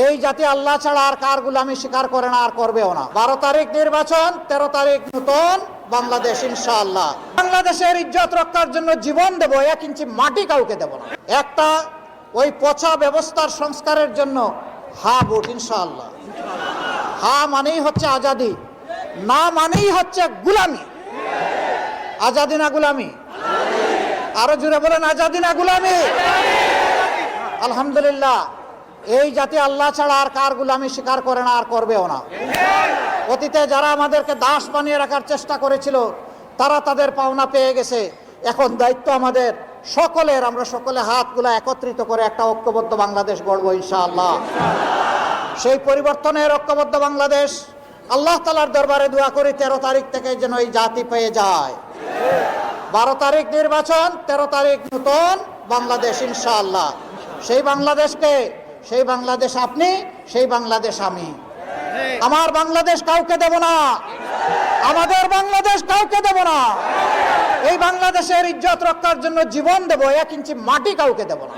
এই জাতি আল্লাহ ছাড়া আর কার গোলামি স্বীকার করে না, আর করবেও না। 12 তারিখ নির্বাচন, 13 তারিখ নতুন বাংলাদেশ ইনশাআল্লাহ। বাংলাদেশের ইজ্জত রক্ষার জন্য জীবন দেব, 1 ইঞ্চি মাটি কাউকে দেব না। একটা ওই পচা ব্যবস্থার সংস্কারের জন্য হা ভোট ইনশাআল্লাহ। হা মানেই হচ্ছে আজাদি, না মানেই হচ্ছে গুলামি। আজাদি না গুলামি? আরো জোরে বলেন, আজাদি না গুলামি? আলহামদুলিল্লাহ, এই জাতি আল্লাহ ছাড়া আর কার গোলামি স্বীকার করে না, আর করবেও না। অতীতে যারা আমাদেরকে দাস বানিয়ে রাখার চেষ্টা করেছিল, তারা তাদের পাওনা পেয়ে গেছে। এখন দায়িত্ব আমাদের সকলের, আমরা সকলে হাতগুলা একত্রিত করে একটা ঐক্যবদ্ধ বাংলাদেশ গড়ব ইনশাআল্লাহ। সেই পরিবর্তনের ঐক্যবদ্ধ বাংলাদেশ আল্লাহ তাআলার দরবারে দোয়া করি 13 তারিখ থেকে যেন এই জাতি পেয়ে যায়। 12 তারিখ নির্বাচন, 13 তারিখ নতুন বাংলাদেশ ইনশাআল্লাহ। সেই বাংলাদেশকে, সেই বাংলাদেশ আপনি, সেই বাংলাদেশ আমি। আমার বাংলাদেশ কাউকে দেব না, আমাদের বাংলাদেশ কাউকে দেব না। এই বাংলাদেশের ইজ্জত রক্ষার জন্য জীবন দেব, 1 ইঞ্চি মাটি কাউকে দেব না।